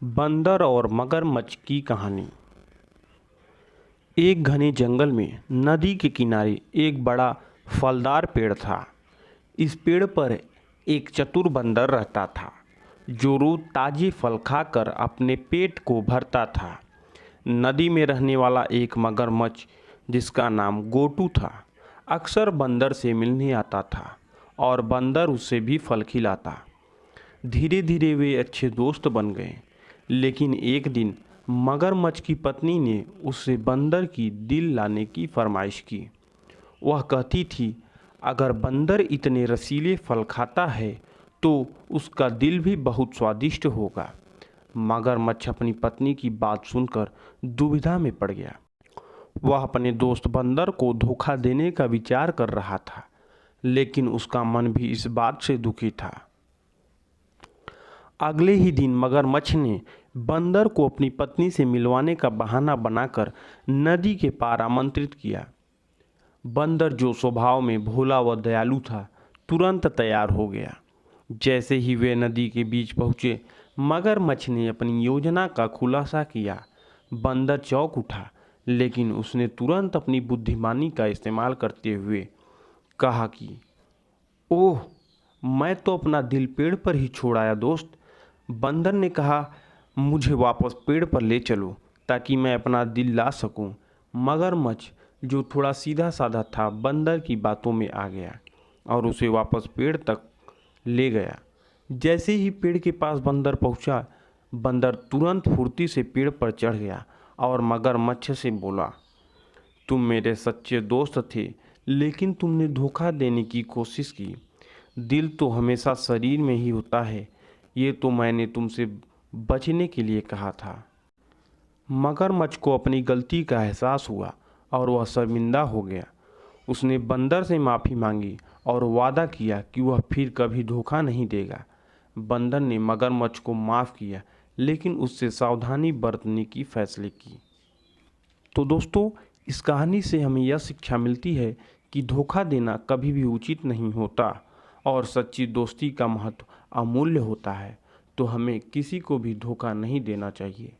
बंदर और मगरमच्छ की कहानी। एक घने जंगल में नदी के किनारे एक बड़ा फलदार पेड़ था। इस पेड़ पर एक चतुर बंदर रहता था जो रोज ताजे फल खाकर अपने पेट को भरता था। नदी में रहने वाला एक मगरमच्छ जिसका नाम गोटू था अक्सर बंदर से मिलने आता था और बंदर उससे भी फल खिलाता। धीरे धीरे वे अच्छे दोस्त बन गए। लेकिन एक दिन मगरमच्छ की पत्नी ने उससे बंदर की दिल लाने की फरमाइश की। वह कहती थी, अगर बंदर इतने रसीले फल खाता है तो उसका दिल भी बहुत स्वादिष्ट होगा। मगरमच्छ अपनी पत्नी की बात सुनकर दुविधा में पड़ गया। वह अपने दोस्त बंदर को धोखा देने का विचार कर रहा था, लेकिन उसका मन भी इस बात से दुखी था। अगले ही दिन मगरमच्छ ने बंदर को अपनी पत्नी से मिलवाने का बहाना बनाकर नदी के पार आमंत्रित किया। बंदर, जो स्वभाव में भोला व दयालु था, तुरंत तैयार हो गया। जैसे ही वे नदी के बीच पहुंचे, मगरमच्छ ने अपनी योजना का खुलासा किया। बंदर चौंक उठा, लेकिन उसने तुरंत अपनी बुद्धिमानी का इस्तेमाल करते हुए कहा कि ओह, मैं तो अपना दिल पेड़ पर ही छोड़ आया दोस्त। बंदर ने कहा, मुझे वापस पेड़ पर ले चलो ताकि मैं अपना दिल ला सकूं। मगरमच्छ, जो थोड़ा सीधा साधा था, बंदर की बातों में आ गया और उसे वापस पेड़ तक ले गया। जैसे ही पेड़ के पास बंदर पहुंचा, बंदर तुरंत फुर्ती से पेड़ पर चढ़ गया और मगरमच्छ से बोला, तुम मेरे सच्चे दोस्त थे, लेकिन तुमने धोखा देने की कोशिश की। दिल तो हमेशा शरीर में ही होता है, ये तो मैंने तुमसे बचने के लिए कहा था। मगरमच्छ को अपनी गलती का एहसास हुआ और वह शर्मिंदा हो गया। उसने बंदर से माफ़ी मांगी और वादा किया कि वह फिर कभी धोखा नहीं देगा। बंदर ने मगरमच्छ को माफ़ किया, लेकिन उससे सावधानी बरतने की फैसले की। तो दोस्तों, इस कहानी से हमें यह शिक्षा मिलती है कि धोखा देना कभी भी उचित नहीं होता और सच्ची दोस्ती का महत्व अमूल्य होता है। तो हमें किसी को भी धोखा नहीं देना चाहिए।